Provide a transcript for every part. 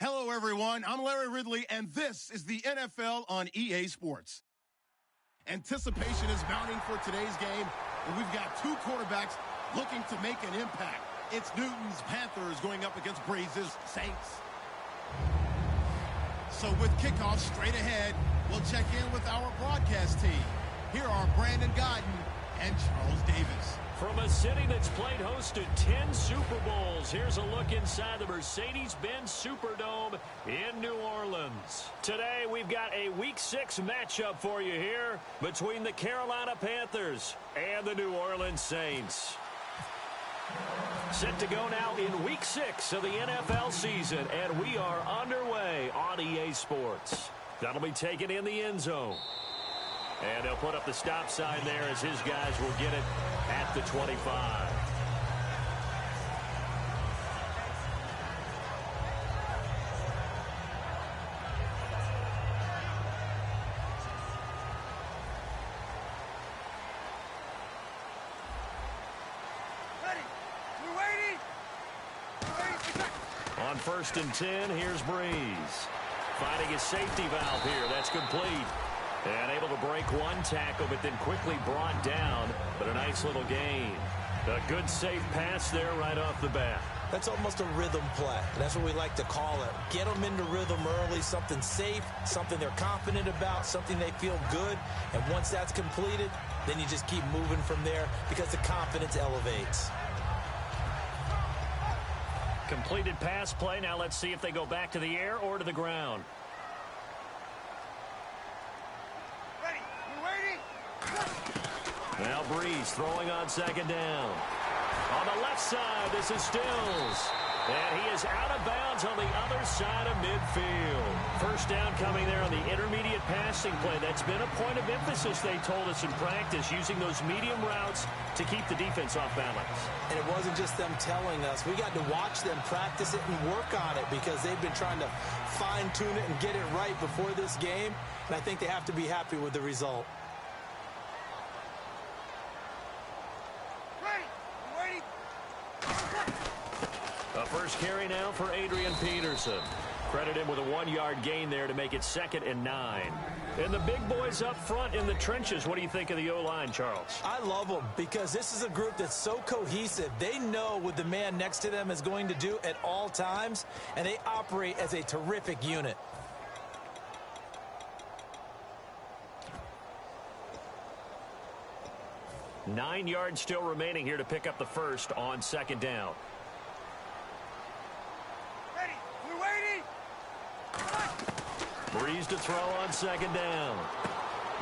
Hello, everyone. I'm Larry Ridley, and this is the NFL on EA Sports. Anticipation is mounting for today's game, and we've got two quarterbacks looking to make an impact. It's Newton's Panthers going up against Breeze's Saints. So with kickoff straight ahead, we'll check in with our broadcast team. Here are Brandon Godden and Charles Davis. From a city that's played host to 10 Super Bowls, here's a look inside the Mercedes-Benz Superdome in New Orleans. Today, we've got a Week 6 matchup for you here between the Carolina Panthers and the New Orleans Saints. Set to go now in Week 6 of the NFL season, and we are underway on EA Sports. That'll be taken in the end zone. And they'll put up the stop sign there as his guys will get it at the 25. Ready. We're waiting. On 1st and 10, here's Breeze. Finding his safety valve here. That's complete. And able to break one tackle, but then quickly brought down. But a nice little gain. A good, safe pass there right off the bat. That's almost a rhythm play. That's what we like to call it. Get them into rhythm early, something safe, something they're confident about, something they feel good. And once that's completed, then you just keep moving from there because the confidence elevates. Completed pass play. Now let's see if they go back to the air or to the ground. Now Breeze throwing on 2nd down. On the left side, this is Stills. And he is out of bounds on the other side of midfield. First down coming there on the intermediate passing play. That's been a point of emphasis, they told us in practice, using those medium routes to keep the defense off balance. And it wasn't just them telling us. We got to watch them practice it and work on it because they've been trying to fine-tune it and get it right before this game. And I think they have to be happy with the result. A first carry now for Adrian Peterson. Credit him with a 1-yard gain there to make it 2nd and 9. And the big boys up front in the trenches. What do you think of the O-line, Charles? I love them because this is a group that's so cohesive. They know what the man next to them is going to do at all times, and they operate as a terrific unit. Nine yards still remaining here to pick up the first on 2nd down. Ready. We're waiting. Breeze to throw on 2nd down.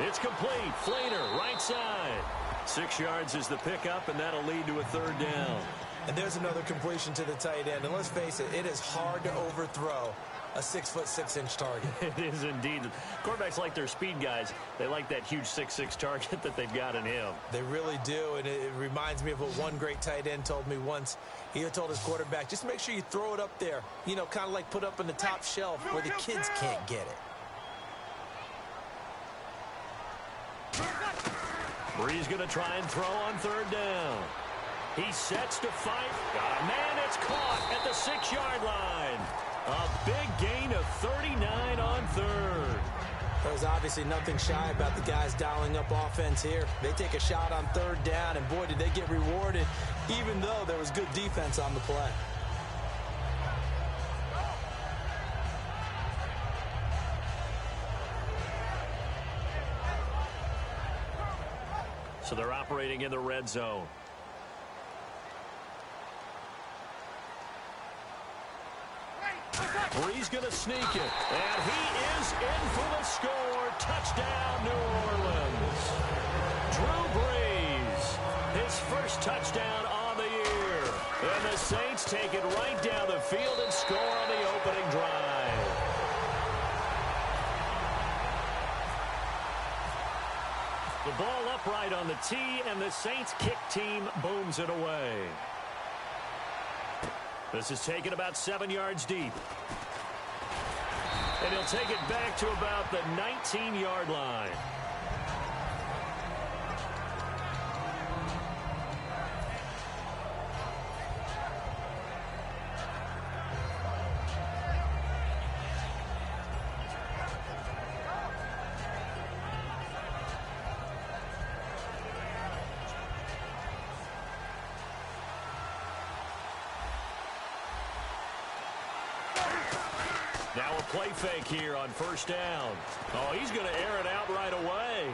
It's complete. Flater, right side. 6 yards is the pickup, and that'll lead to a 3rd down. And there's another completion to the tight end. And let's face it, it is hard to overthrow a 6'6" target. It is indeed. Quarterbacks like their speed guys. They like that huge 6'6" target that they've got in him. They really do, and it reminds me of what one great tight end told me once. He told his quarterback, just make sure you throw it up there, you know, kind of like put up in the top shelf where the kids can't get it. Breeze going to try and throw on 3rd down. He sets to fight. Got a man. It's caught at the 6-yard line. A big gain of 39 on 3rd. There's obviously nothing shy about the guys dialing up offense here. They take a shot on 3rd down, and boy, did they get rewarded, even though there was good defense on the play. So they're operating in the red zone. Breeze going to sneak it. And he is in for the score. Touchdown, New Orleans. Drew Brees, his first touchdown on the year. And the Saints take it right down the field and score on the opening drive. The ball upright on the tee, and the Saints kick team booms it away. This is taken about 7 yards deep. And he'll take it back to about the 19-yard line. Now a play fake here on first down. Oh, he's going to air it out right away.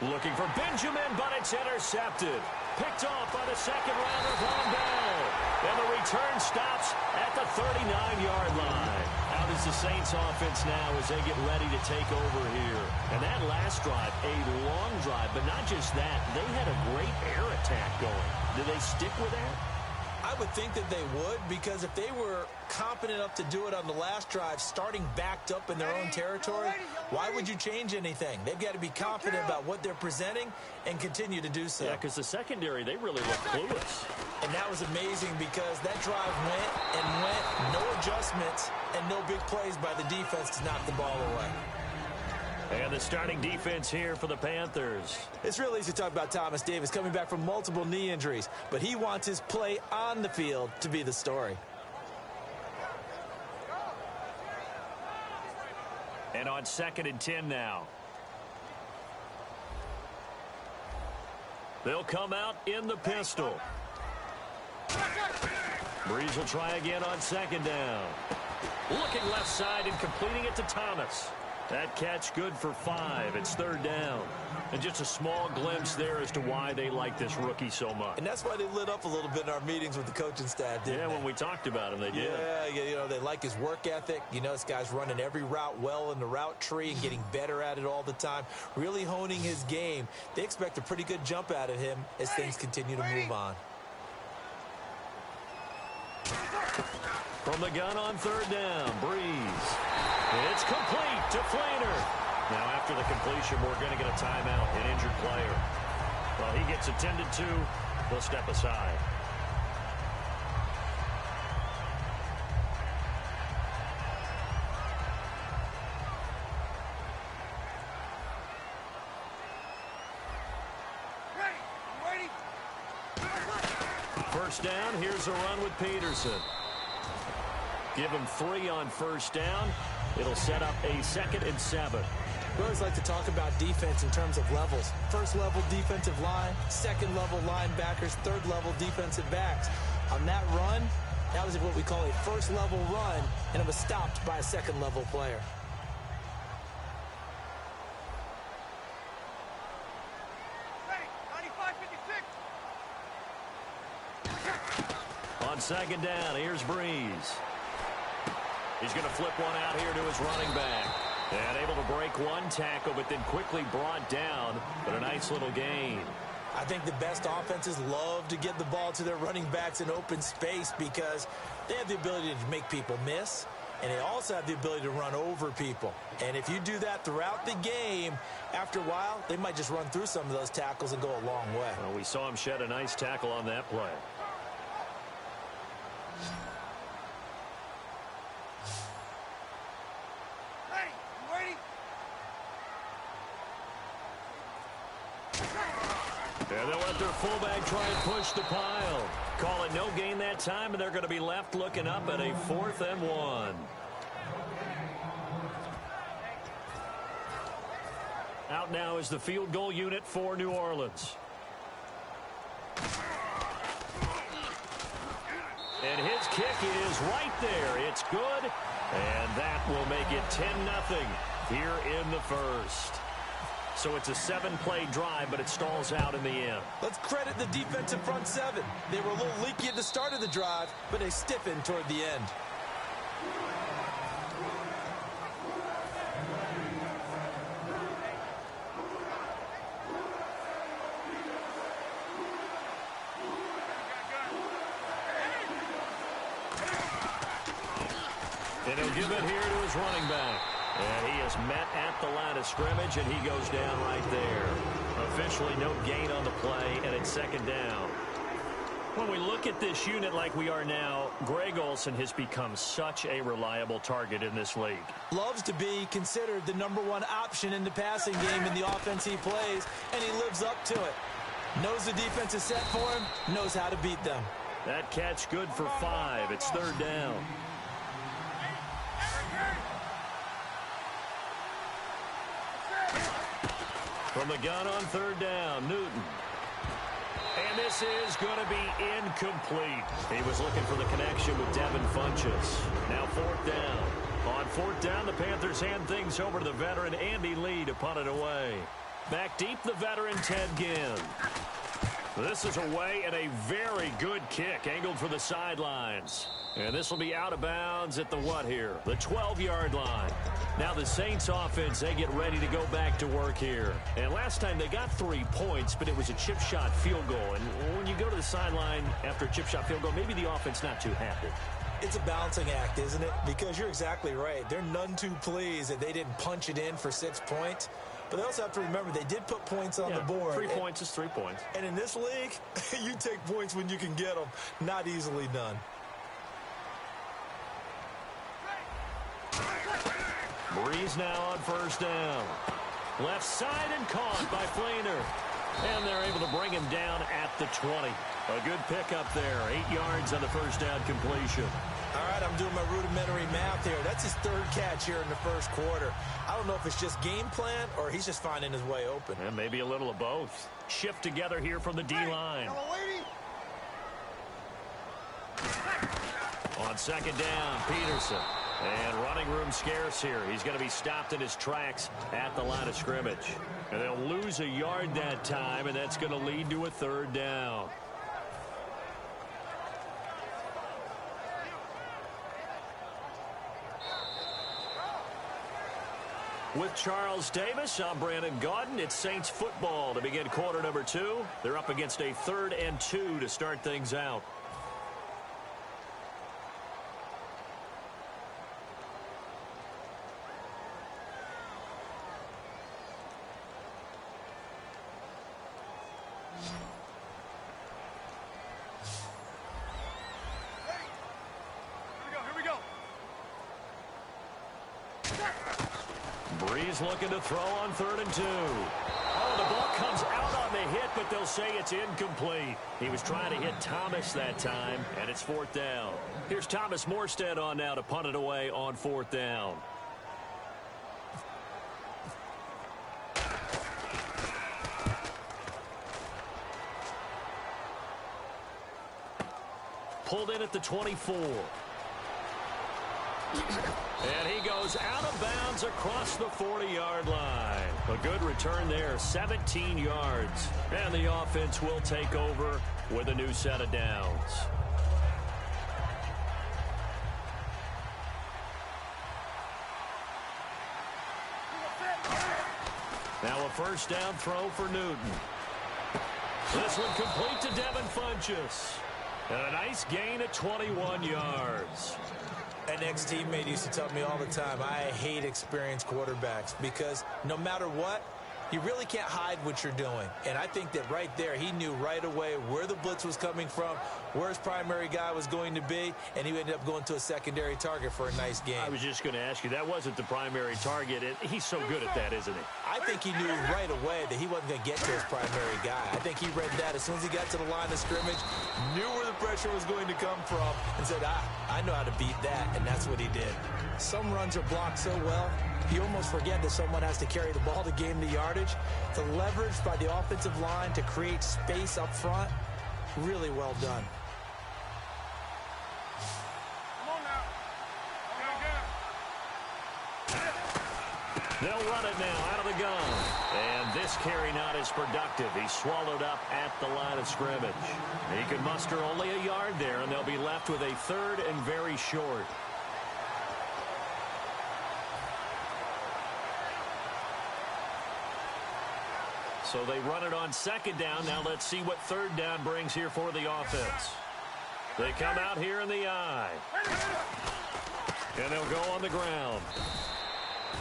Looking for Benjamin, but it's intercepted. Picked off by the second-rounder, Von Bell. And the return stops at the 39-yard line. How does the Saints offense now as they get ready to take over here? And that last drive, a long drive, but not just that. They had a great air attack going. Do they stick with that? I would think that they would, because if they were competent enough to do it on the last drive, starting backed up in their own territory, why would you change anything? They've got to be confident about what they're presenting and continue to do so. Yeah, because the secondary, they really look clueless. And that was amazing because that drive went, no adjustments, and no big plays by the defense to knock the ball away. And the starting defense here for the Panthers. It's real easy to talk about Thomas Davis coming back from multiple knee injuries, but he wants his play on the field to be the story. And on 2nd and 10 now. They'll come out in the pistol. Breeze will try again on 2nd down. Looking left side and completing it to Thomas. That catch good for 5. It's 3rd down. And just a small glimpse there as to why they like this rookie so much. And that's why they lit up a little bit in our meetings with the coaching staff, didn't they? Yeah, when we talked about him, they did. Yeah, you know, they like his work ethic. You know, this guy's running every route well in the route tree and getting better at it all the time, really honing his game. They expect a pretty good jump out of him as things continue to move on. From the gun on 3rd down, Breeze. It's complete to Flainer. Now after the completion, we're going to get a timeout, an injured player. Well, he gets attended to. They'll step aside. Ready. First down, here's a run with Peterson. Give him 3 on first down. It'll set up a 2nd and 7. We always like to talk about defense in terms of levels. First level defensive line, second level linebackers, third level defensive backs. On that run, that was what we call a first level run, and it was stopped by a second level player. Ready. 95-56. On 2nd down, here's Breeze. He's going to flip one out here to his running back. And able to break one tackle, but then quickly brought down. But a nice little gain. I think the best offenses love to get the ball to their running backs in open space because they have the ability to make people miss, and they also have the ability to run over people. And if you do that throughout the game, after a while, they might just run through some of those tackles and go a long way. Well, we saw him shed a nice tackle on that play. And they'll let their fullback try and push the pile. Call it no gain that time, and they're going to be left looking up at a 4th and 1. Out now is the field goal unit for New Orleans. And his kick is right there. It's good, and that will make it 10-0 here in the first. So it's a 7-play drive, but it stalls out in the end. Let's credit the defensive front 7. They were a little leaky at the start of the drive, but they stiffened toward the end. And he'll give it here to his running back. And he is met at the line of scrimmage, and he goes down right there. Officially no gain on the play, and it's 2nd down. When we look at this unit like we are now, Greg Olsen has become such a reliable target in this league. Loves to be considered the #1 option in the passing game in the offense he plays, and he lives up to it. Knows the defense is set for him, knows how to beat them. That catch good for 5. It's 3rd down. From the gun on 3rd down, Newton. And this is going to be incomplete. He was looking for the connection with Devin Funchess. Now 4th down. On fourth down, the Panthers hand things over to the veteran Andy Lee to punt it away. Back deep, the veteran Ted Ginn. This is away and a very good kick, angled for the sidelines. And this will be out of bounds at the what here? The 12-yard line. Now the Saints offense, they get ready to go back to work here. And last time they got 3 points, but it was a chip shot field goal. And when you go to the sideline after a chip shot field goal, maybe the offense not too happy. It's a balancing act, isn't it? Because you're exactly right. They're none too pleased that they didn't punch it in for 6 points. But they also have to remember they did put points on the board. 3 points is 3 points. And in this league, you take points when you can get them. Not easily done. Breeze now on first down. Left side and caught by Flainer. And they're able to bring him down at the 20. A good pickup there. 8 yards on the first down completion. All right, I'm doing my rudimentary math here. That's his third catch here in the first quarter. I don't know if it's just game plan or he's just finding his way open. And maybe a little of both. Shift together here from the D-line. On second down, Peterson. And running room scarce here. He's going to be stopped in his tracks at the line of scrimmage. And they'll lose a yard that time, and that's going to lead to a third down. With Charles Davis, I'm Brandon Gaudin. It's Saints football to begin quarter number 2. They're up against a 3rd and 2 to start things out. Breeze looking to throw on 3rd and 2. Oh, the ball comes out on the hit, but they'll say it's incomplete. He was trying to hit Thomas that time, and it's 4th down. Here's Thomas Morstead on now to punt it away on 4th down. Pulled in at the 24. And he goes out of bounds across the 40-yard line. A good return there, 17 yards. And the offense will take over with a new set of downs. Now a first down throw for Newton. This one complete to Devin Funchess. And a nice gain at 21 yards. An ex-teammate used to tell me all the time, I hate experienced quarterbacks because no matter what, you really can't hide what you're doing. And I think that right there, he knew right away where the blitz was coming from, where his primary guy was going to be, and he ended up going to a secondary target for a nice game. I was just going to ask you, that wasn't the primary target. He's so good at that, isn't he? I think he knew right away that he wasn't going to get to his primary guy. I think he read that as soon as he got to the line of scrimmage, knew where the pressure was going to come from, and said, I know how to beat that, and that's what he did. Some runs are blocked so well, you almost forget that someone has to carry the ball to gain the yardage. The leverage by the offensive line to create space up front, really well done. Come on now. They'll run it now out of the gun. And this carry not as productive. He's swallowed up at the line of scrimmage. He could muster only a yard there, and they'll be left with a 3rd and very short. So they run it on 2nd down. Now let's see what 3rd down brings here for the offense. They come out here in the I. And they'll go on the ground.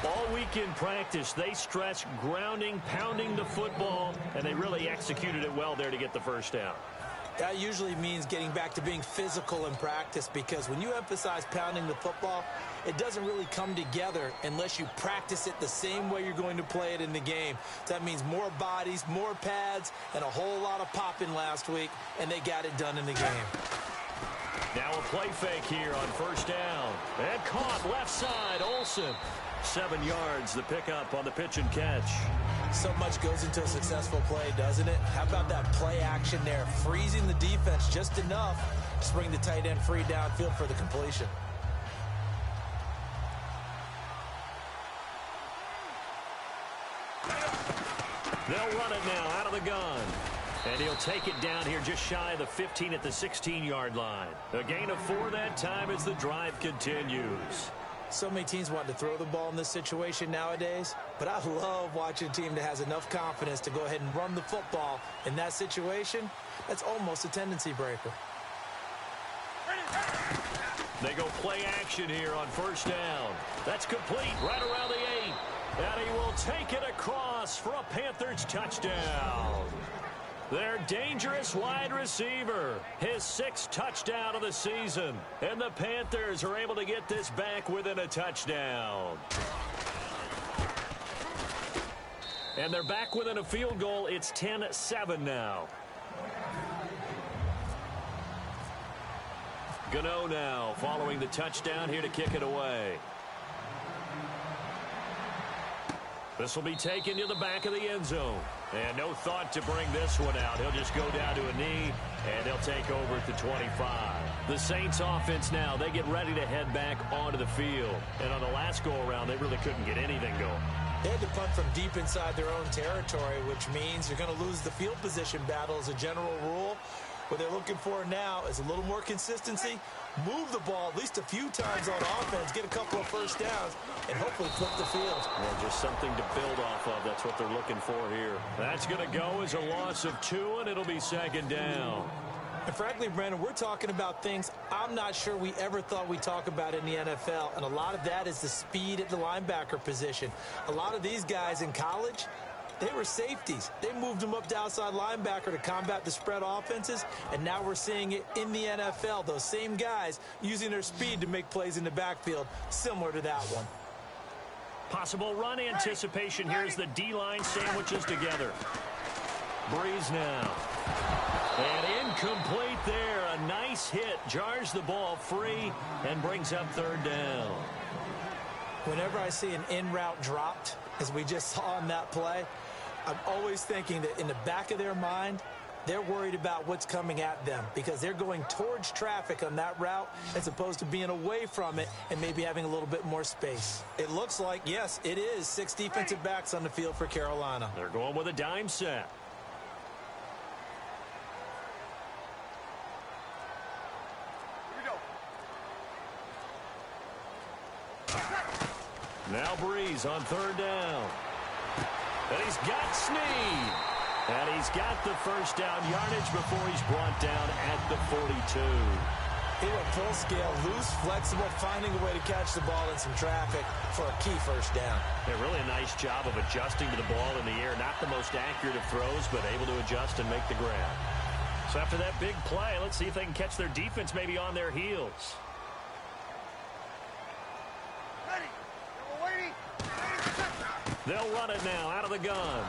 All week in practice, they stress grounding, pounding the football, and they really executed it well there to get the first down. That usually means getting back to being physical in practice, because when you emphasize pounding the football, it doesn't really come together unless you practice it the same way you're going to play it in the game. So that means more bodies, more pads, and a whole lot of popping last week, and they got it done in the game. Now a play fake here on first down. And caught left side, Olsen. 7 yards, the pickup on the pitch and catch. So much goes into a successful play, doesn't it? How about that play action there? Freezing the defense just enough to bring the tight end free downfield for the completion. They'll run it now out of the gun. And he'll take it down here just shy of the 15 at the 16-yard line. A gain of 4 that time as the drive continues. So many teams want to throw the ball in this situation nowadays, but I love watching a team that has enough confidence to go ahead and run the football in that situation. That's almost a tendency breaker. They go play action here on first down. That's complete right around the 8. And he will take it across for a Panthers touchdown. Their dangerous wide receiver, his 6th touchdown of the season. And the Panthers are able to get this back within a touchdown. And they're back within a field goal. It's 10-7 now. Gano now following the touchdown here to kick it away. This will be taken to the back of the end zone. And no thought to bring this one out. He'll just go down to a knee, and they'll take over at the 25. The Saints offense now, they get ready to head back onto the field. And on the last go-around, they really couldn't get anything going. They had to punt from deep inside their own territory, which means you're going to lose the field position battle as a general rule. What they're looking for now is a little more consistency, move the ball at least a few times on offense, get a couple of first downs, and hopefully flip the field. Yeah, just something to build off of. That's what they're looking for here. That's going to go as a loss of 2, and it'll be 2nd down. And frankly, Brandon, we're talking about things I'm not sure we ever thought we'd talk about in the NFL, and a lot of that is the speed at the linebacker position. A lot of these guys in college, they were safeties. They moved them up to outside linebacker to combat the spread offenses, and now we're seeing it in the NFL. Those same guys using their speed to make plays in the backfield, similar to that one. Possible run anticipation here as the D-line sandwiches together. Breeze now. And incomplete there. A nice hit. Jars the ball free and brings up 3rd down. Whenever I see an in-route dropped, as we just saw on that play, I'm always thinking that in the back of their mind, they're worried about what's coming at them because they're going towards traffic on that route as opposed to being away from it and maybe having a little bit more space. It looks like, yes, it is 6 defensive backs on the field for Carolina. They're going with a dime set. Now Breeze on 3rd down. And he's got Snead. And he's got the first down yardage before he's brought down at the 42. He went full scale, loose, flexible, finding a way to catch the ball in some traffic for a key first down. Yeah, really a nice job of adjusting to the ball in the air. Not the most accurate of throws, but able to adjust and make the grab. So after that big play, let's see if they can catch their defense maybe on their heels. They'll run it now out of the gun.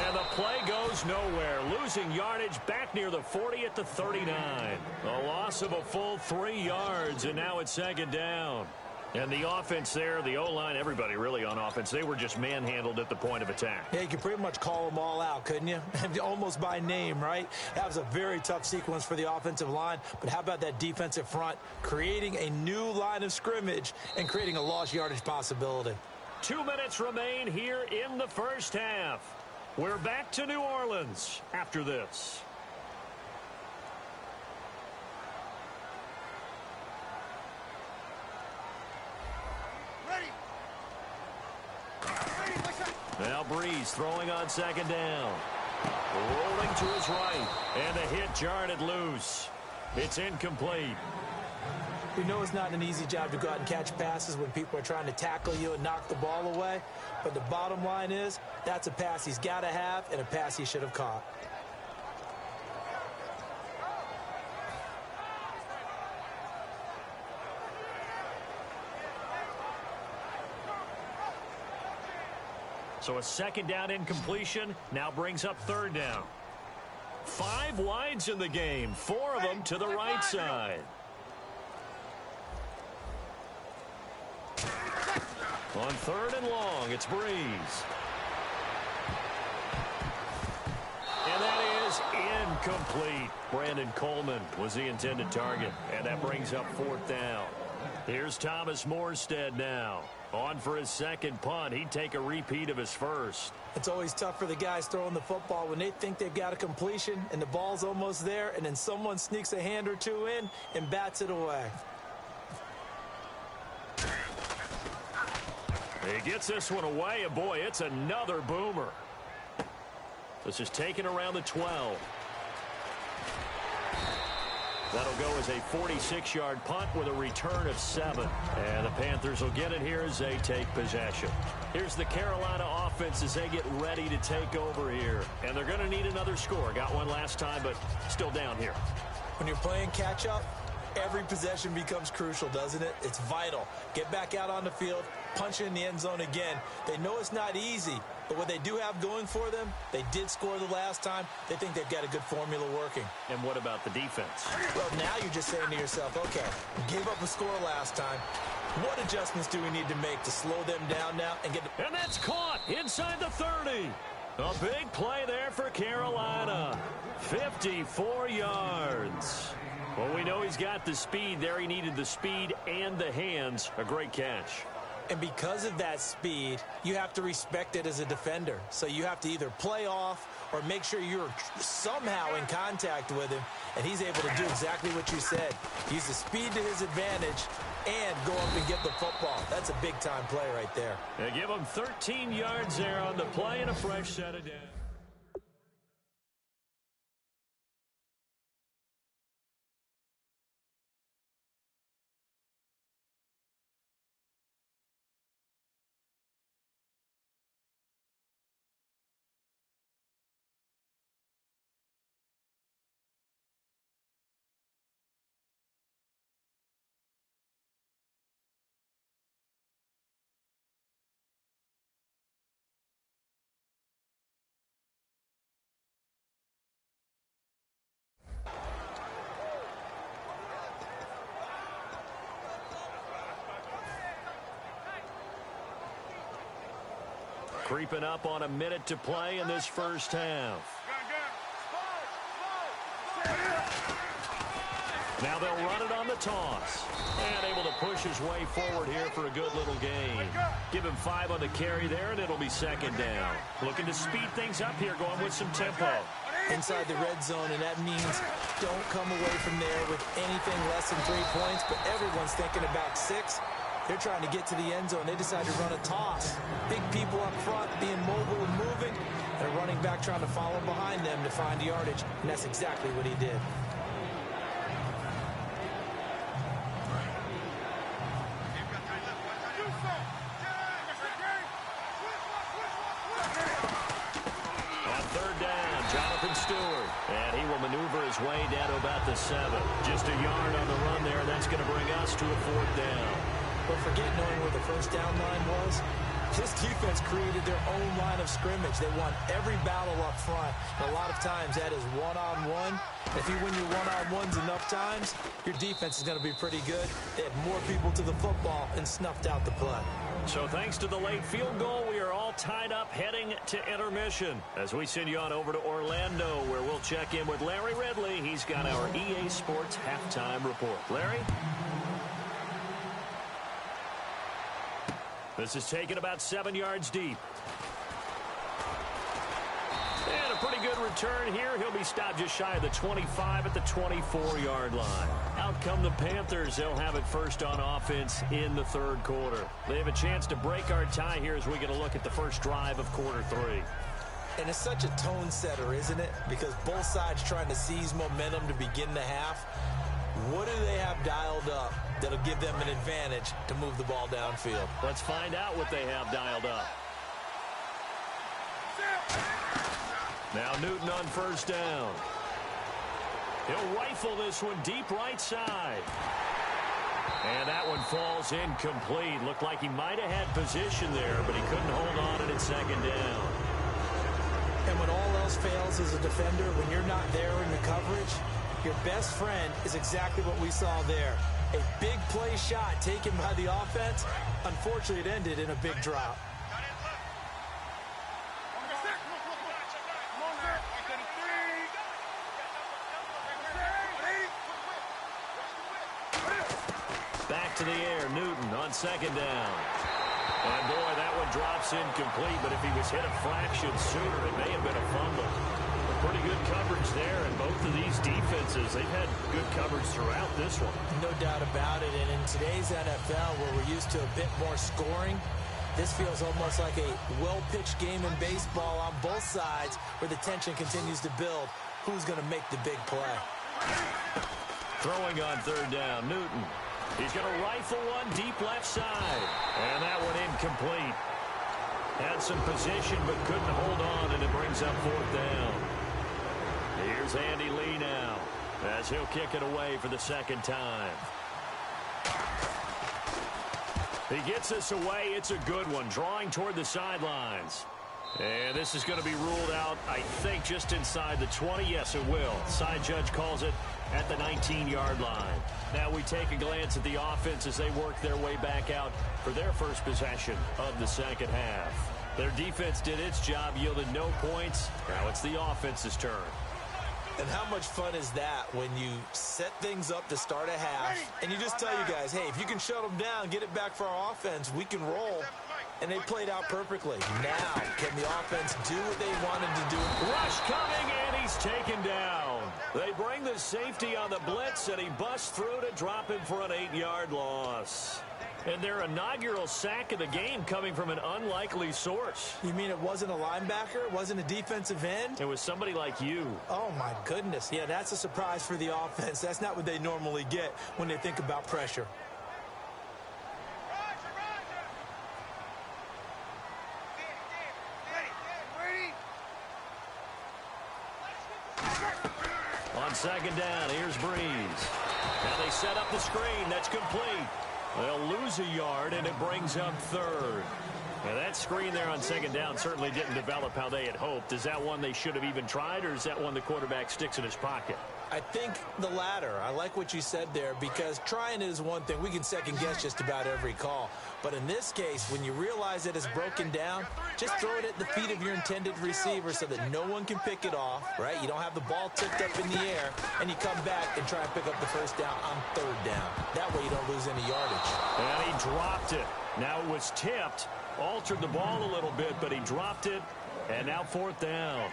And the play goes nowhere. Losing yardage back near the 40 at the 39. A loss of a full 3 yards, and now it's 2nd down. And the offense there, the O-line, everybody really on offense, they were just manhandled at the point of attack. Yeah, you could pretty much call them all out, couldn't you? Almost by name, right? That was a very tough sequence for the offensive line. But how about that defensive front creating a new line of scrimmage and creating a lost yardage possibility? 2 minutes remain here in the first half. We're back to New Orleans after this. Now Breeze throwing on 2nd down. Rolling to his right. And the hit jarred it loose. It's incomplete. We know it's not an easy job to go out and catch passes when people are trying to tackle you and knock the ball away. But the bottom line is, that's a pass he's got to have and a pass he should have caught. So a 2nd down incompletion now brings up 3rd down. 5 wides in the game, 4 of them to the right side. On 3rd and long, it's Breeze. And that is incomplete. Brandon Coleman was the intended target, and that brings up 4th down. Here's Thomas Morstead now. On for his second punt. He'd take a repeat of his first. It's always tough for the guys throwing the football when they think they've got a completion and the ball's almost there, and then someone sneaks a hand or two in and bats it away. He gets this one away, and boy, it's another boomer. This is taken around the 12. That'll go as a 46-yard punt with a return of 7. And the Panthers will get it here as they take possession. Here's the Carolina offense as they get ready to take over here. And they're going to need another score. Got one last time, but still down here. When you're playing catch-up, every possession becomes crucial, doesn't it? It's vital. Get back out on the field, punch in the end zone again. They know it's not easy, but what they do have going for them, they did score the last time. They think they've got a good formula working. And what about the defense? Well, now you're just saying to yourself, okay, we gave up a score last time. What adjustments do we need to make to slow them down now and get... And that's caught inside the 30. A big play there for Carolina. 54 yards. Well, we know he's got the speed there. He needed the speed and the hands. A great catch. And because of that speed, you have to respect it as a defender. So you have to either play off or make sure you're somehow in contact with him, and he's able to do exactly what you said. Use the speed to his advantage and go up and get the football. That's a big-time play right there. They give him 13 yards there on the play and a fresh set of down. Creeping up on a minute to play in this first half. Now they'll run it on the toss. And able to push his way forward here for a good little gain. Give him 5 on the carry there, and it'll be second down. Looking to speed things up here, going with some tempo. Inside the red zone, and that means don't come away from there with anything less than 3 points, but everyone's thinking about 6. They're trying to get to the end zone. They decide to run a toss. Big people up front being mobile and moving, and a running back trying to follow behind them to find yardage, and that's exactly what he did. On third down, Jonathan Stewart, and he will maneuver his way down to about the 7. Just a yard on the run there, and that's going to bring us to a 4th down. But forget knowing where the first down line was. This defense created their own line of scrimmage. They won every battle up front. And a lot of times that is one-on-one. If you win your one-on-ones enough times, your defense is going to be pretty good. They had more people to the football and snuffed out the play. So thanks to the late field goal, we are all tied up heading to intermission. As we send you on over to Orlando, where we'll check in with Larry Ridley. He's got our EA Sports halftime report. Larry? This is taken about 7 yards deep. And a pretty good return here. He'll be stopped just shy of the 25 at the 24-yard line. Out come the Panthers. They'll have it first on offense in the 3rd quarter. They have a chance to break our tie here as we get a look at the first drive of quarter 3. And it's such a tone setter, isn't it? Because both sides trying to seize momentum to begin the half. What do they have dialed up that'll give them an advantage to move the ball downfield? Let's find out what they have dialed up. Now Newton on first down. He'll rifle this one deep right side. And that one falls incomplete. Looked like he might have had position there, but he couldn't hold on at second down. And when all else fails as a defender, when you're not there in the coverage, your best friend is exactly what we saw there. A big play shot taken by the offense. Unfortunately, it ended in a big drop. Back to the air, Newton on second down. And, boy, that one drops incomplete, but if he was hit a fraction sooner, it may have been a fumble. Pretty good coverage there, and both of these defenses, they've had good coverage throughout this one. No doubt about it, and in today's NFL, where we're used to a bit more scoring, this feels almost like a well-pitched game in baseball on both sides where the tension continues to build. Who's going to make the big play? Throwing on third down, Newton. He's going to rifle one deep left side, and that one incomplete. Had some position but couldn't hold on, and it brings up fourth down. Here's Andy Lee now as he'll kick it away for the second time. He gets this away. It's a good one, drawing toward the sidelines. And this is going to be ruled out, I think, just inside the 20. Yes, it will. Side judge calls it at the 19-yard line. Now we take a glance at the offense as they work their way back out for their first possession of the second half. Their defense did its job, yielded no points. Now it's the offense's turn. And how much fun is that when you set things up to start a half and you just tell you guys, hey, if you can shut them down, get it back for our offense, we can roll. And they played out perfectly. Now, can the offense do what they wanted to do? Rush coming, and he's taken down. They bring the safety on the blitz, and he busts through to drop him for an 8-yard loss. And their inaugural sack of the game coming from an unlikely source. You mean it wasn't a linebacker? It wasn't a defensive end? It was somebody like you. Oh, my goodness. Yeah, that's a surprise for the offense. That's not what they normally get when they think about pressure. On second down, here's Breeze. Now they set up the screen. That's complete. They'll lose a yard, and it brings up third. Now, that screen there on second down certainly didn't develop how they had hoped. Is that one they should have even tried, or is that one the quarterback sticks in his pocket? I think the latter. I like what you said there, because trying is one thing. We can second-guess just about every call. But in this case, when you realize that it's broken down, just throw it at the feet of your intended receiver so that no one can pick it off, right? You don't have the ball tipped up in the air, and you come back and try and pick up the first down on third down. That way you don't lose any yardage. And he dropped it. Now it was tipped, altered the ball a little bit, but he dropped it, and now fourth down.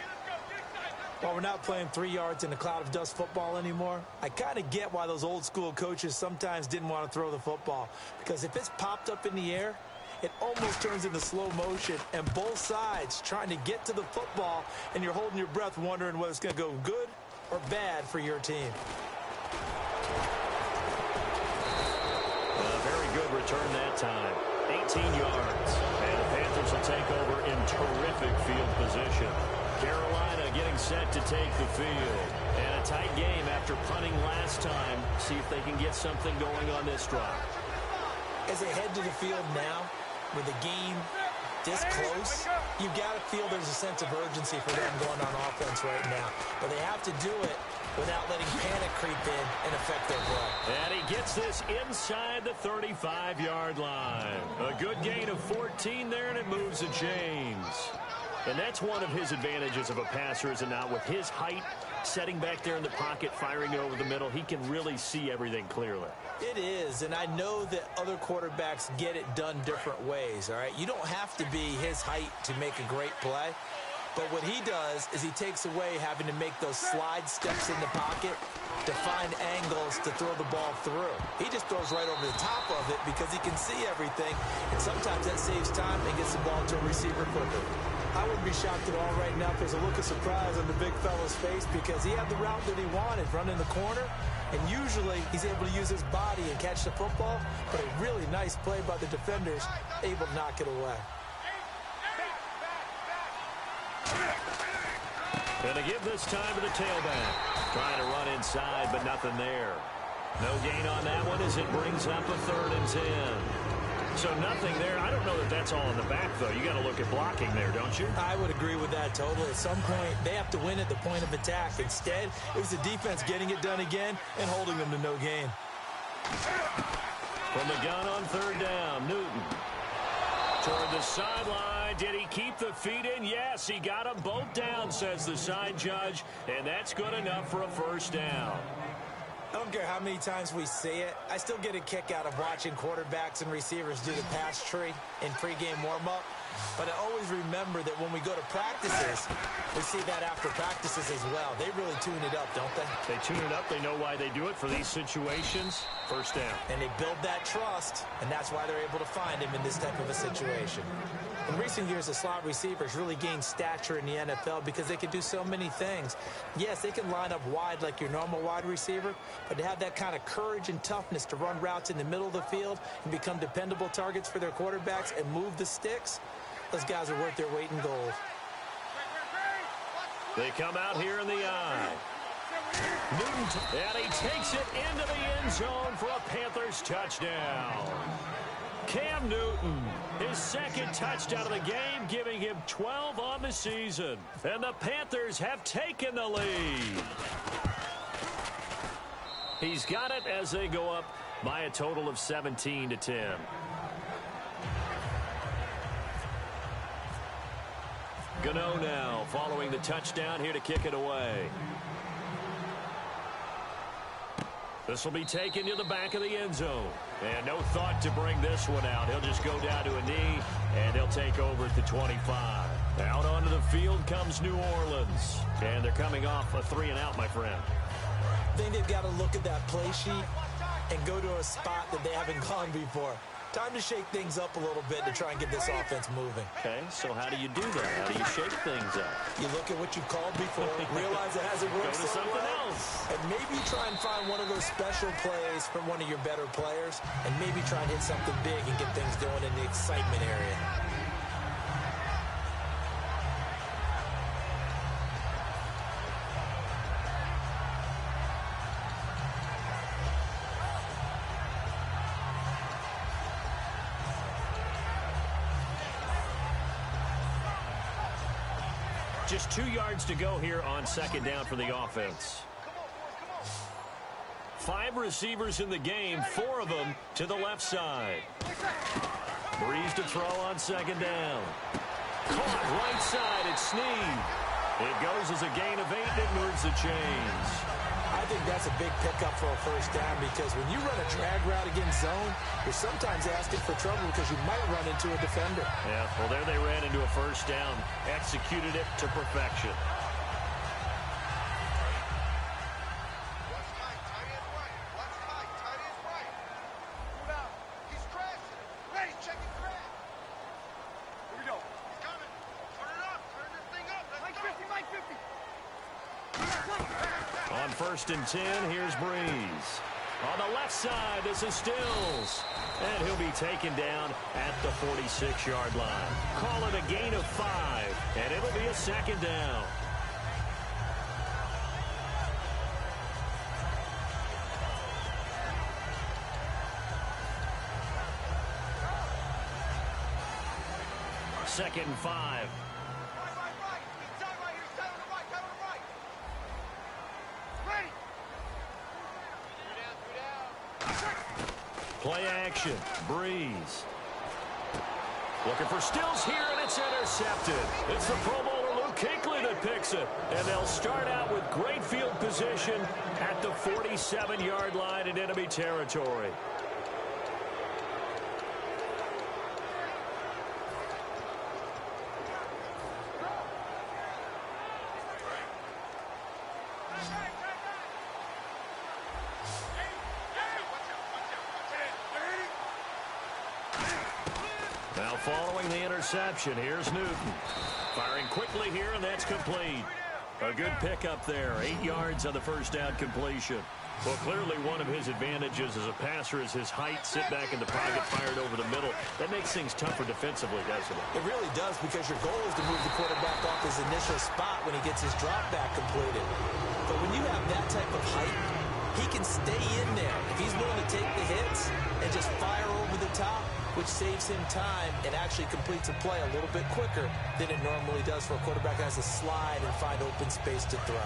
While we're not playing 3 yards in a cloud of dust football anymore, I kind of get why those old school coaches sometimes didn't want to throw the football. Because if it's popped up in the air, it almost turns into slow motion, and both sides trying to get to the football, and you're holding your breath wondering whether it's going to go good or bad for your team. A very good return that time. 18 yards. And the Panthers will take over in terrific field position. Carolina getting set to take the field. And a tight game after punting last time. See if they can get something going on this drive. As they head to the field now, with the game this close, you've got to feel there's a sense of urgency for them going on offense right now. But they have to do it without letting panic creep in and affect their play. And he gets this inside the 35-yard line. A good gain of 14 there, and it moves the chains. And that's one of his advantages of a passer, is it not? With his height, setting back there in the pocket, firing it over the middle, he can really see everything clearly. It is, and I know that other quarterbacks get it done different ways, all right? You don't have to be his height to make a great play. But what he does is he takes away having to make those slide steps in the pocket to find angles to throw the ball through. He just throws right over the top of it because he can see everything, and sometimes that saves time and gets the ball to a receiver quicker. I wouldn't be shocked at all right now if there's a look of surprise on the big fella's face, because he had the route that he wanted, running the corner, and usually he's able to use his body and catch the football, but a really nice play by the defenders, able to knock it away. And to give this time to the tailback. Trying to run inside, but nothing there. No gain on that one as it brings up a 3rd and 10. So nothing there. I don't know that that's all in the back, though. You got to look at blocking there, don't you? I would agree with that totally. At some point, they have to win at the point of attack. Instead, it was the defense getting it done again and holding them to no gain. From the gun on 3rd down, Newton. Toward the sideline. Did he keep the feet in? Yes, he got them both down, says the side judge, and that's good enough for a 1st down. I don't care how many times we see it. I still get a kick out of watching quarterbacks and receivers do the pass tree in pregame warm-up. But I always remember that when we go to practices, we see that after practices as well. They really tune it up, don't they? They tune it up. They know why they do it for these situations. First down. And they build that trust, and that's why they're able to find him in this type of a situation. In recent years, the slot receivers really gained stature in the NFL because they can do so many things. Yes, they can line up wide like your normal wide receiver, but to have that kind of courage and toughness to run routes in the middle of the field and become dependable targets for their quarterbacks and move the sticks, those guys are worth their weight in gold. They come out here in the eye. Newton, and he takes it into the end zone for a Panthers touchdown. Cam Newton, his second touchdown of the game, giving him 12 on the season. And the Panthers have taken the lead. He's got it as they go up by a total of 17-10. Gano now following the touchdown here to kick it away. This will be taken to the back of the end zone. And no thought to bring this one out. He'll just go down to a knee, and they'll take over at the 25. Out onto the field comes New Orleans. And they're coming off a 3-and-out, my friend. I think they've got to look at that play sheet and go to a spot that they haven't gone before. Time to shake things up a little bit to try and get this offense moving. Okay, so how do you do that? How do you shake things up? You look at what you've called before, realize it hasn't worked Go to so something well, else. and maybe try and find one of those special plays from one of your better players, and maybe try and hit something big and get things going in the excitement area. Just 2 yards to go here on second down for the offense. 5 receivers in the game, 4 of them to the left side. Breeze to throw on second down. Caught right side, it's Snead. It goes as a gain of 8, and it moves the chains. I think that's a big pickup for a first down because when you run a drag route against zone, you're sometimes asking for trouble because you might run into a defender. Yeah, well, there they ran into a first down. Executed it to perfection. On 1st and 10, here's Breeze. On the left side, this is Stills. And he'll be taken down at the 46-yard line. Call it a gain of 5, and it'll be a second down. Second and 5. Play action. Breeze. Looking for Stills here, and it's intercepted. It's the Pro Bowler Luke Kuechly that picks it. And they'll start out with great field position at the 47-yard line in enemy territory. Now following the interception, here's Newton. Firing quickly here, and that's complete. A good pickup there. 8 yards on the first down completion. Well, clearly one of his advantages as a passer is his height. Sit back in the pocket, fired over the middle. That makes things tougher defensively, doesn't it? It really does because your goal is to move the quarterback off his initial spot when he gets his drop back completed. But when you have that type of height, he can stay in there. If he's willing to take the hits and just fire over the top, which saves him time and actually completes a play a little bit quicker than it normally does for a quarterback that has to slide and find open space to throw.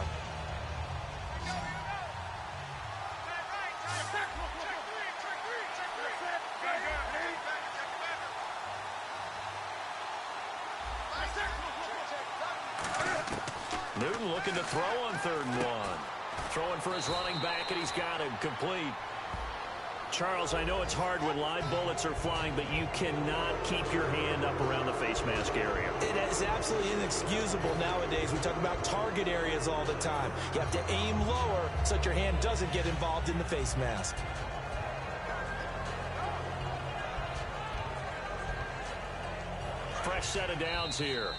Newton looking to throw on 3rd and 1. Throwing for his running back, and he's got him complete. Charles, I know it's hard when live bullets are flying, but you cannot keep your hand up around the face mask area. It is absolutely inexcusable nowadays. We talk about target areas all the time. You have to aim lower so that your hand doesn't get involved in the face mask. Fresh set of downs here.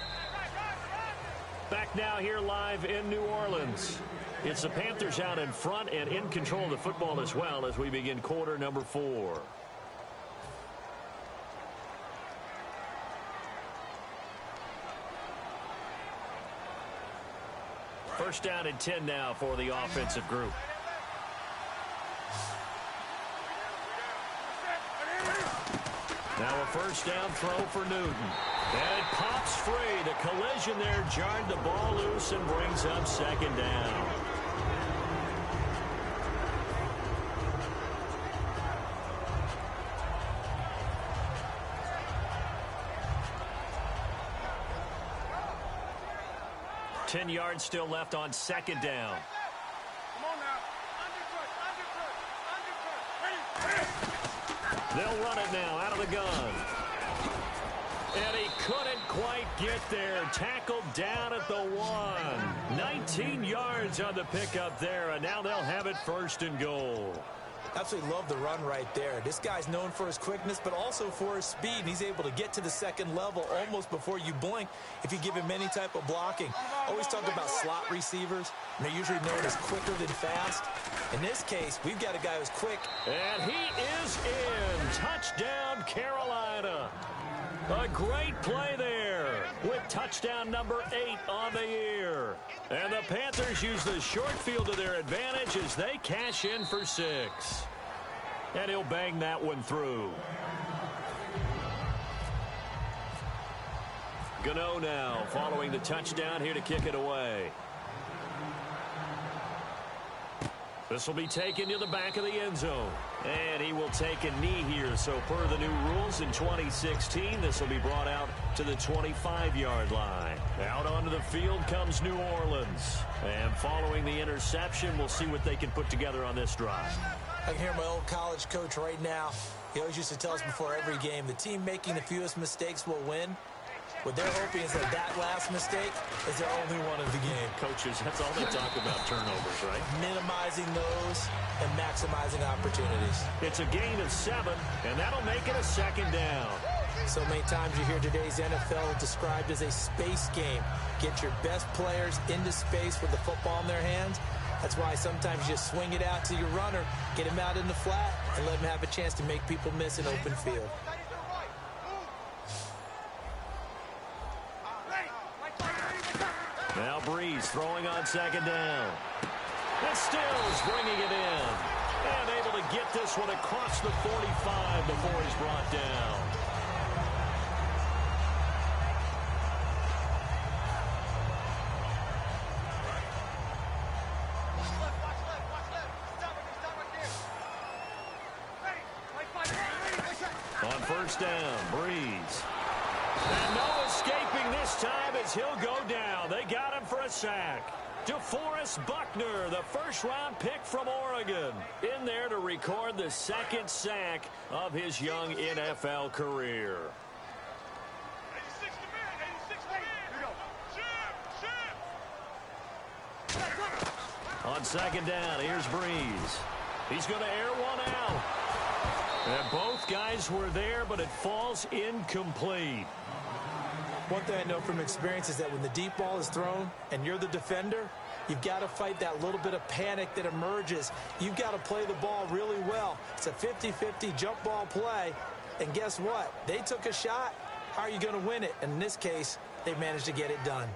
Back now here live in New Orleans. It's the Panthers out in front and in control of the football as well as we begin quarter number 4. First down and 10 now for the offensive group. Now a first down throw for Newton. And it pops free. The collision there jarred the ball loose and brings up second down. Ten yards still left on second down. Come on now. Underfoot. They'll run it now out of the gun. And he couldn't quite get there. Tackled down at the 1. 19 yards on the pickup there, and now they'll have it first and goal. Absolutely love the run right there. This guy's known for his quickness, but also for his speed. And he's able to get to the second level almost before you blink if you give him any type of blocking. Always talk about slot receivers, and they're usually known as quicker than fast. In this case, we've got a guy who's quick. And he is in. Touchdown, Carolina. A great play there with touchdown number 8 on the year. And the Panthers use the short field to their advantage as they cash in for 6. And he'll bang that one through. Gano now following the touchdown here to kick it away. This will be taken to the back of the end zone. And he will take a knee here. So per the new rules in 2016, this will be brought out to the 25-yard line. Out onto the field comes New Orleans. And following the interception, we'll see what they can put together on this drive. I can hear my old college coach right now. He always used to tell us before every game, the team making the fewest mistakes will win. What they're hoping is that last mistake is their only one of the game. Coaches, that's all they talk about, turnovers, right? Minimizing those and maximizing opportunities. It's a gain of 7, and that'll make it a second down. So many times you hear today's NFL described as a space game. Get your best players into space with the football in their hands. That's why sometimes you just swing it out to your runner, get him out in the flat, and let him have a chance to make people miss an open field. Now Breeze throwing on second down. And Stills bringing it in. And able to get this one across the 45 before he's brought down. On first down, Breeze. And no escaping this time as he'll go down. They got him for a sack. DeForest Buckner, the first-round pick from Oregon, in there to record the second sack of his young NFL career. 86 to man. On second down, here's Breeze. He's going to air one out. And both guys were there, but it falls incomplete. One thing I know from experience is that when the deep ball is thrown and you're the defender, you've got to fight that little bit of panic that emerges. You've got to play the ball really well. It's a 50-50 jump ball play. And guess what? They took a shot. How are you going to win it? And in this case, they managed to get it done.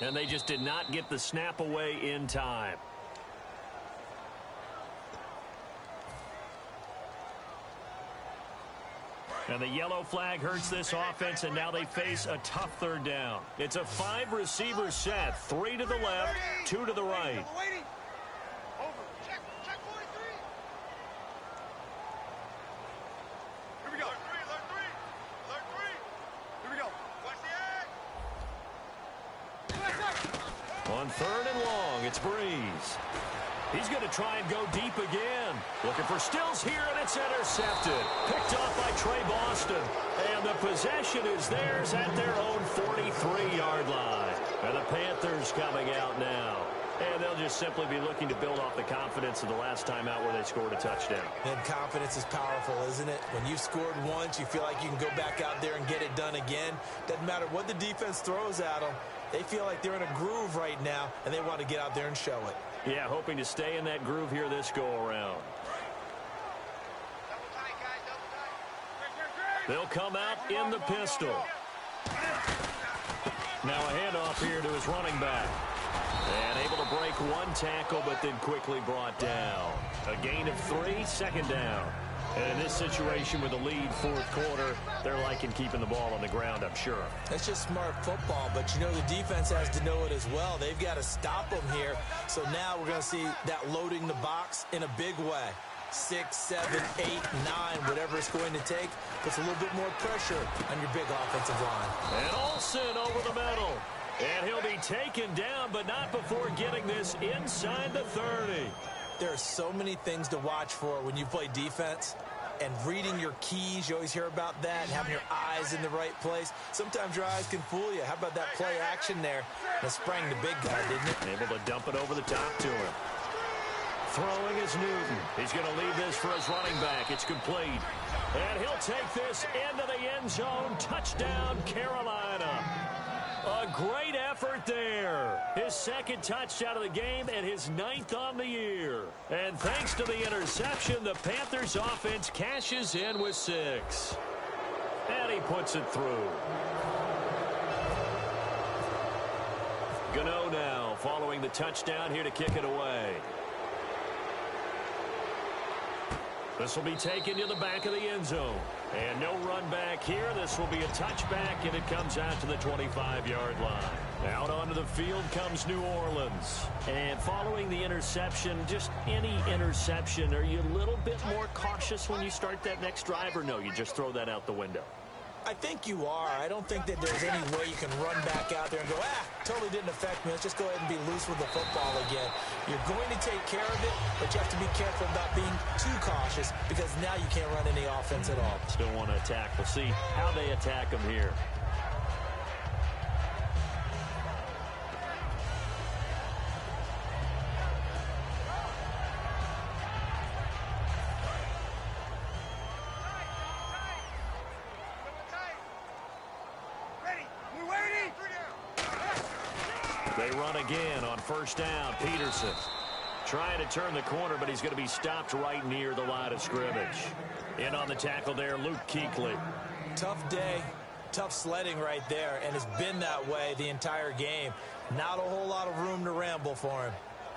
And they just did not get the snap away in time. And the yellow flag hurts this offense, and now they face a tough third down. It's a 5-receiver set, 3 to the left, 2 to the right. Over. Check 43. Here we go. Alert 3. Alert 3. Here we go. Watch the egg. On 3rd and long, it's Breeze. He's going to try and go deep again. Looking for Stills here, and it's intercepted. Picked off by Trey Boston. And the possession is theirs at their own 43-yard line. And the Panthers coming out now. And they'll just simply be looking to build off the confidence of the last time out where they scored a touchdown. And confidence is powerful, isn't it? When you've scored once, you feel like you can go back out there and get it done again. Doesn't matter what the defense throws at them. They feel like they're in a groove right now, and they want to get out there and show it. Yeah, hoping to stay in that groove here this go-around. They'll come out in the pistol. Now a handoff here to his running back. And able to break one tackle, but then quickly brought down. A gain of 3, 2nd down. And in this situation with a lead 4th quarter, they're liking keeping the ball on the ground, I'm sure. That's just smart football, but you know the defense has to know it as well. They've got to stop them here. So now we're going to see that loading the box in a big way. 6, 7, 8, 9, whatever it's going to take, puts a little bit more pressure on your big offensive line. And Olsen over the middle. And he'll be taken down, but not before getting this inside the 30. There are so many things to watch for when you play defense. And reading your keys, you always hear about that, and having your eyes in the right place. Sometimes your eyes can fool you. How about that play action there? That sprang the big guy, didn't it? Able to dump it over the top to him. Throwing is Newton. He's going to leave this for his running back. It's complete. And he'll take this into the end zone. Touchdown, Carolina. A great effort there. His 2nd touchdown of the game and his 9th on the year. And thanks to the interception, the Panthers offense cashes in with 6. And he puts it through. Gano now following the touchdown here to kick it away. This will be taken to the back of the end zone. And no run back here. This will be a touchback, and it comes out to the 25-yard line. Out onto the field comes New Orleans. And following the interception, just any interception, are you a little bit more cautious when you start that next drive, or no, you just throw that out the window? I think you are. I don't think that there's any way you can run back out there and go, totally didn't affect me. Let's just go ahead and be loose with the football again. You're going to take care of it, but you have to be careful about being too cautious because now you can't run any offense at all. Still want to attack. We'll see how they attack them here. They run again on 1st down. Peterson trying to turn the corner, but he's going to be stopped right near the line of scrimmage. In on the tackle there, Luke Kuechly. Tough day, tough sledding right there, and it's been that way the entire game. Not a whole lot of room to ramble for him.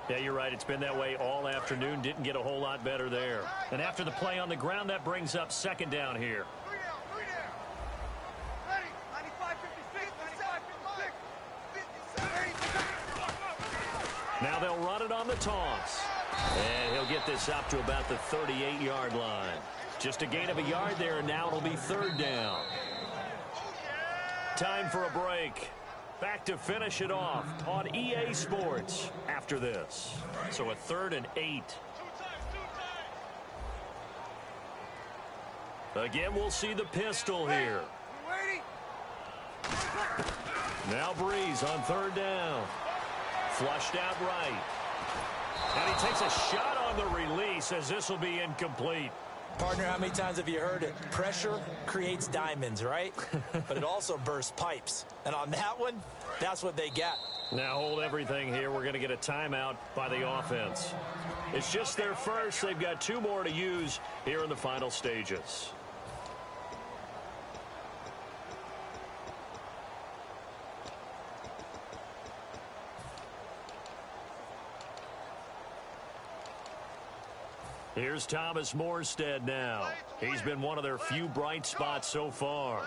Yeah, you're right. It's been that way all afternoon. Didn't get a whole lot better there. And after the play on the ground, that brings up 2nd down here. Now they'll run it on the toss. And he'll get this up to about the 38-yard line. Just a gain of a yard there, and now it'll be 3rd down. Time for a break. Back to finish it off on EA Sports after this. So a 3rd and 8. Again, we'll see the pistol here. Now Breeze on 3rd down. Flushed out right. And he takes a shot on the release as this will be incomplete. Partner, how many times have you heard it? Pressure creates diamonds, right? But it also bursts pipes. And on that one, that's what they got. Now hold everything here. We're going to get a timeout by the offense. It's just their first. They've got 2 more to use here in the final stages. Here's Thomas Morstead now. He's been one of their few bright spots so far.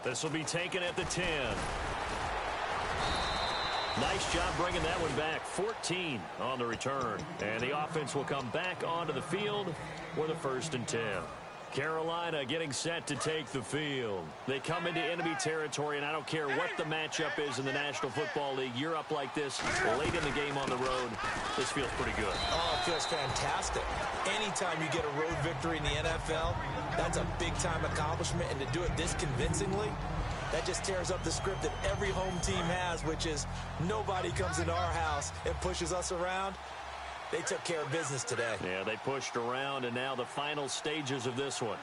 This will be taken at the 10. Nice job bringing that one back. 14 on the return. And the offense will come back onto the field with a 1st and 10. Carolina getting set to take the field. They come into enemy territory, and I don't care what the matchup is in the National Football League. You're up like this late in the game on the road. This feels pretty good. Oh, it feels fantastic. Anytime you get a road victory in the NFL, that's a big-time accomplishment, and to do it this convincingly, that just tears up the script that every home team has, which is nobody comes into our house and pushes us around. They took care of business today. Yeah, they pushed around, and now the final stages of this one.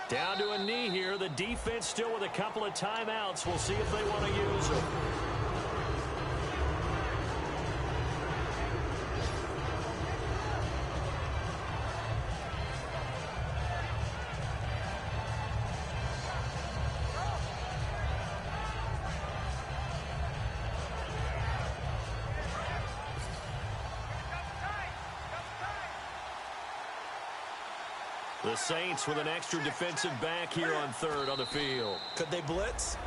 Down to a knee here. The defense still with a couple of timeouts. We'll see if they want to use them. The Saints with an extra defensive back here on 3rd on the field. Could they blitz?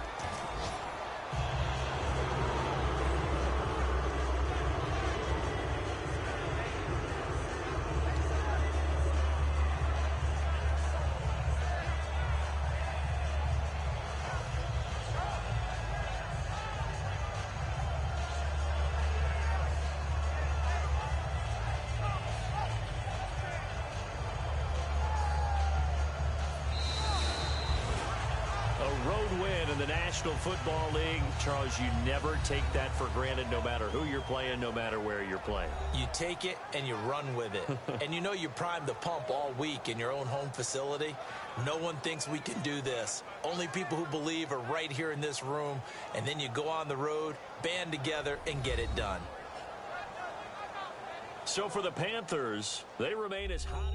National Football League, Charles, you never take that for granted no matter who you're playing, no matter where you're playing. You take it and you run with it. And you know you primed the pump all week in your own home facility. No one thinks we can do this. Only people who believe are right here in this room. And then you go on the road, band together, and get it done. So for the Panthers, they remain as hot.